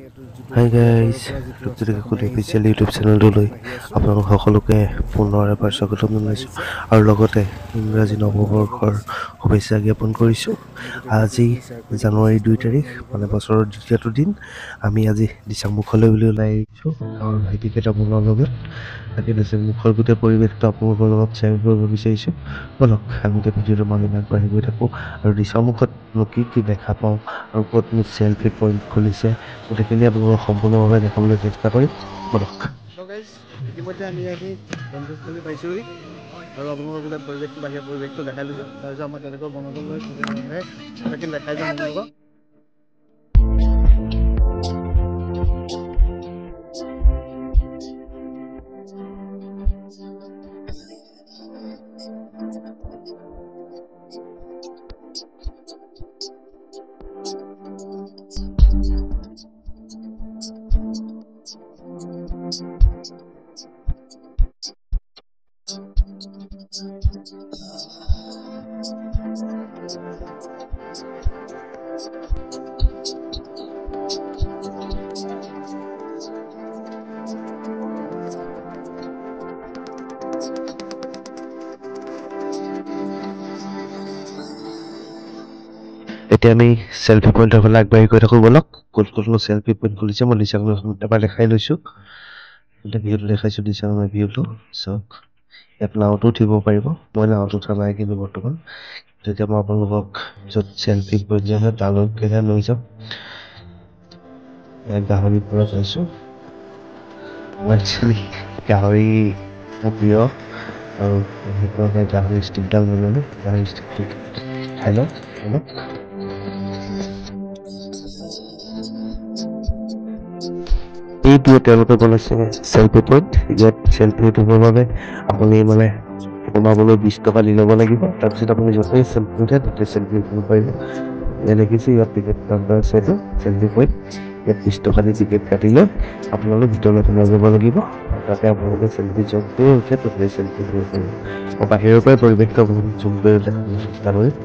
হাই guys, Rupjyoti Kakati official YouTube চেনেলটোলৈ আপোনালোক সকলোকে পুনৰ এবাৰ স্বাগতম জনাইছোঁ আৰু লগতে ইংৰাজী নৱবৰ্ষৰ শুভেচ্ছা জ্ঞাপন কৰিছোঁ। আজি জানুৱাৰী 2 তাৰিখ, মানে বছৰৰ দ্বিতীয়টো দিন। আমি আজি দিচাংমুখলৈ বুলি ওলাই আহিছোঁ আৰু ভাইটিকেইটা আপোনাৰ লগত তাকে দিচাংমুখৰ গোটেই পৰিৱেশটো আপোনালোকৰ লগত শ্বেয়াৰ কৰিব বিচাৰিছোঁ। বলক আমি ভিডিঅ'টো মানুহ আগবাঢ়ি গৈ থাকোঁ আৰু দিচাংমুখতনো কি দেখা পাওঁ আৰু ক'তনো চেল্ফি পইণ্ট খুলিছে গোটেইখিনি আপোনালোকক সম্পূৰ্ণভাৱে দেখাবলৈ চেষ্টা কৰিম। বলক। ইতিমধ্যে আমি আহি বনভোজস্থলী পাইছোঁহি আৰু আপোনালোকৰ গোটেই পৰিৱেশটো বাহিৰৰ পৰিৱেশটো দেখাই লৈছোঁ। তাৰপিছত আমাৰ তেনেকৈ বনভোজ লৈ গোটেইখিনি দেখাই যাম আপোনালোকক। এতিয়া আমি চেল্ফি পইণ্টৰ ফালে আগবাঢ়ি গৈ থাকোঁ। বলক ক'তনো চেল্ফি পইণ্ট খুলিছে মই দিচাংলৈ এবাৰ দেখাই লৈছোঁ। এতিয়া ভিউটো দেখাইছোঁ দিচাংৰ ভিউটো চাওক। ইয়াত নাওতো উঠিব পাৰিব। মই নাওতো উঠা নাই কিন্তু বৰ্তমান। তেতিয়া মই আপোনালোকক য'ত চেল্ফি পইণ্ট আছে তালৈকে লৈ যাম। গাহৰি পৰা চাইছোঁ। মই একচুৱেলি গাহৰি প্ৰিয় আৰু সেইকাৰণে গাহৰি ষ্টিকডাল নল'লোঁ। গাহৰি ষ্টিকটো খাই লওক। এইটো তেওঁলোকে বনাইছে চেল্ফি পইণ্ট। ইয়াত চেল্ফি উঠিবৰ বাবে আপুনি সোমাবলৈ 20 টকা দি ল'ব লাগিব। তাৰপিছত আপুনি য'তেই চেল্ফি উঠে তাতে চেল্ফি উঠিব পাৰিব। ইয়াত দেখিছোঁ ইয়াত টিকেট কাউণ্টাৰ আছে, এইটো চেল্ফি পইণ্ট। ইয়াত 20 টকা দি টিকেট কাটি লৈ আপোনালোক ভিতৰলৈ সোমাই যাব লাগিব। তাতে আপোনালোকে চেল্ফি য'তেই উঠে ত'তেই চেল্ফি উঠিব পাৰিব। মই বাহিৰৰ পৰাই পৰিৱেশটো আপোনালোকক জুম কৰি দেখাবলৈ চেষ্টা কৰিম।